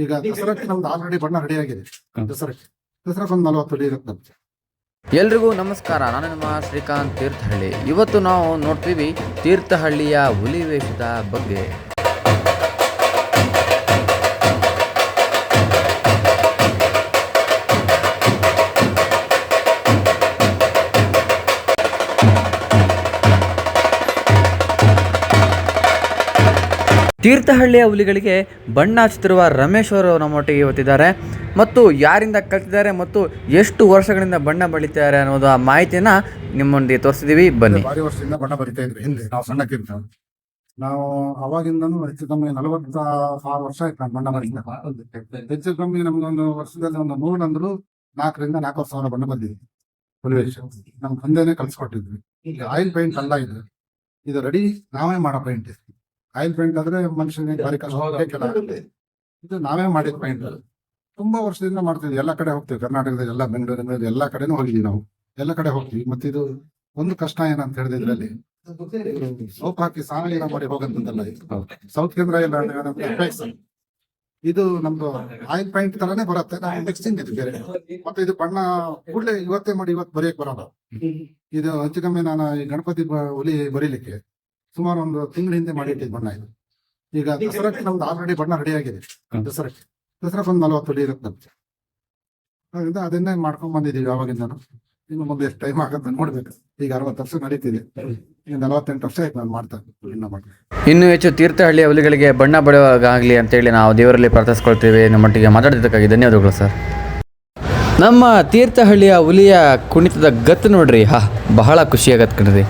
ಈಗ ದಸರಾಕ್ಕೆ ನಮ್ದು ಆಲ್ರೆಡಿ ಬಣ್ಣ ರೆಡಿ ಆಗಿದೆ. ದಸರಾಕ್ಕೆ ಒಂದು 40 ಹುಲಿ ಇರುತ್ತೆ ನಮ್ಗೆ. ಎಲ್ರಿಗೂ ನಮಸ್ಕಾರ. ನಾನು ನಿಮ್ಮ ಶ್ರೀಕಾಂತ್ ತೀರ್ಥಹಳ್ಳಿ. ಇವತ್ತು ನಾವು ನೋಡ್ತೀವಿ ತೀರ್ಥಹಳ್ಳಿಯ ಹುಲಿ ವೇಷದ ಬಗ್ಗೆ. ತೀರ್ಥಹಳ್ಳಿಯ ಹುಲಿಗಳಿಗೆ ಬಣ್ಣ ಹಚ್ಚುತ್ತಿರುವ ರಮೇಶ್ ಅವರು ನಮ್ಮೊಟ್ಟಿಗೆ ಇವತ್ತಿದ್ದಾರೆ ಮತ್ತು ಯಾರಿಂದ ಕಲ್ತಿದ್ದಾರೆ ಮತ್ತು ಎಷ್ಟು ವರ್ಷಗಳಿಂದ ಬಣ್ಣ ಬಳಿತಾರೆ ಅನ್ನೋದು ಆ ಮಾಹಿತಿಯನ್ನು ನಿಮ್ಮೊಂದಿಗೆ ತೋರಿಸಿದ್ದೀವಿ. ಬನ್ನಿ. ಭಾರಿ ವರ್ಷದಿಂದ ಬಣ್ಣ ಬರಿತಾ ಇದ್ವಿ. ಹಿಂದೆ ನಾವು ಸಣ್ಣಕ್ಕಿರ್ತ ನಾವು ಅವಾಗಿಂದನೂ ಹೆಚ್ಚು ಕಮ್ಮಿ 46 ವರ್ಷ ಆಯ್ತು ನಾನು ಬಣ್ಣ ಬರಿತ. ಹೆಚ್ಚು ಕಮ್ಮಿ ನಮ್ಗೊಂದು ವರ್ಷದಲ್ಲಿ ಒಂದು 100 ಅಂದ್ರು 4,000 ರಿಂದ 4,000 ಬಣ್ಣ ಬಂದಿದ್ವಿ. ಹುಲಿವೇಷ ನಮ್ ತಂದೆನೇ ಕಲ್ಸ್ಕೊಟ್ಟಿದ್ವಿ. ಈಗ ಆಯಿಲ್ ಪೇಂಟ್ ಅಲ್ಲ, ಇದು ರೆಡಿ ನಾವೇ ಮಾಡೋ ಪೇಂಟ್. ಆಯಿಲ್ ಪೇಂಟ್ ಆದ್ರೆ ಮನುಷ್ಯನಿಗೆ ಭಾರಿ ಕಷ್ಟ. ಇದು ನಾವೇ ಮಾಡಿದ ಪೇಂಟ್. ತುಂಬಾ ವರ್ಷದಿಂದ ಮಾಡ್ತಿದ್ವಿ. ಎಲ್ಲ ಕಡೆ ಹೋಗ್ತೀವಿ, ಕರ್ನಾಟಕದ ಎಲ್ಲ, ಬೆಂಗಳೂರಿನ ಎಲ್ಲ ಕಡೆನೂ ಹೋಗಿದ್ವಿ. ನಾವು ಎಲ್ಲ ಕಡೆ ಹೋಗ್ತೀವಿ. ಮತ್ತೆ ಇದು ಒಂದು ಕಷ್ಟ ಏನಂತ ಹೇಳಿದ್ರೆ ಇದ್ರಲ್ಲಿ ಸೋಪ್ ಹಾಕಿ ಸ್ನಾನ ಮಾಡಿ ಹೋಗಂತಲ್ಲ. ಸೌತ್ ಕೇಂದ್ರ ಎಲ್ಲ ಇದು ನಮ್ದು ಆಯಿಲ್ ಪೇಂಟ್ ತರಾನೇ ಬರುತ್ತೆ. ನಾವು ಮಿಕ್ಸಿಂಗ್ ಇದು ಬೇರೆ. ಮತ್ತೆ ಇದು ಬಣ್ಣ ಕೂಡಲೇ ಇವತ್ತೇ ಮಾಡಿ ಇವತ್ತು ಬರೆಯಕ್ ಬರೋಲ್ಲ. ಇದು ಹೆಚ್ಚು ಕಮ್ಮಿ ನಾನು ಈ ಗಣಪತಿ ಹುಲಿ ಬರೀಲಿಕ್ಕೆ ಸುಮಾರು ಒಂದು ತಿಂಗಳ ಹಿಂದೆ ಮಾಡಿಟ್ಟಿದ್ದು ಬಣ್ಣ. ಇದು ಈಗ ದಸರಾಕ್ಕೆ ನಮ್ದು ಆಲ್ರೆಡಿ ಬಣ್ಣ ರೆಡಿ ಆಗಿದೆ. ದಸರಾಕ್ಕೆ ಒಂದು 40 ಹುಲಿ ಇರುತ್ತೆ ನಮ್ಗೆ. ಅದರಿಂದ ಅದನ್ನೇ ಮಾಡ್ಕೊಂಡ್ ಬಂದಿದ್ದೀವಿ ಅವಾಗಿಂದ. ಇನ್ನು ಮುಂದೆ ಎಷ್ಟು ಟೈಮ್ ಆಗುತ್ತೆ ನೋಡ್ಬೇಕು. ಈಗ 60 ವರ್ಷ ನಡೀತಿದೆ. ಈಗ 48 ವರ್ಷ ಆಯ್ತು ನಾನು ಮಾಡ್ತಾ ಇನ್ನ ಮಾಡ್ತೀನಿ. ಇನ್ನೂ ಹೆಚ್ಚು ತೀರ್ಥಹಳ್ಳಿಯ ಹುಲಿಗಳಿಗೆ ಬಣ್ಣ ಬಳಿಯೋವಾಗಲಿ ಅಂತೇಳಿ ನಾವು ದೇವರಲ್ಲಿ ಪ್ರಾರ್ಥಿಸ್ಕೊಳ್ತೀವಿ. ನಮ್ಮೊಟ್ಟಿಗೆ ಮಾತಾಡಿದ್ದಕ್ಕಾಗಿ ಧನ್ಯವಾದಗಳು ಸರ್. ನಮ್ಮ ತೀರ್ಥಹಳ್ಳಿಯ ಹುಲಿಯ ಕುಣಿತದ ಗತ್ತು ನೋಡ್ರಿ, ಬಹಳ ಖುಷಿಯಾಗತ್ತೆ ಕಣ್ರಿ.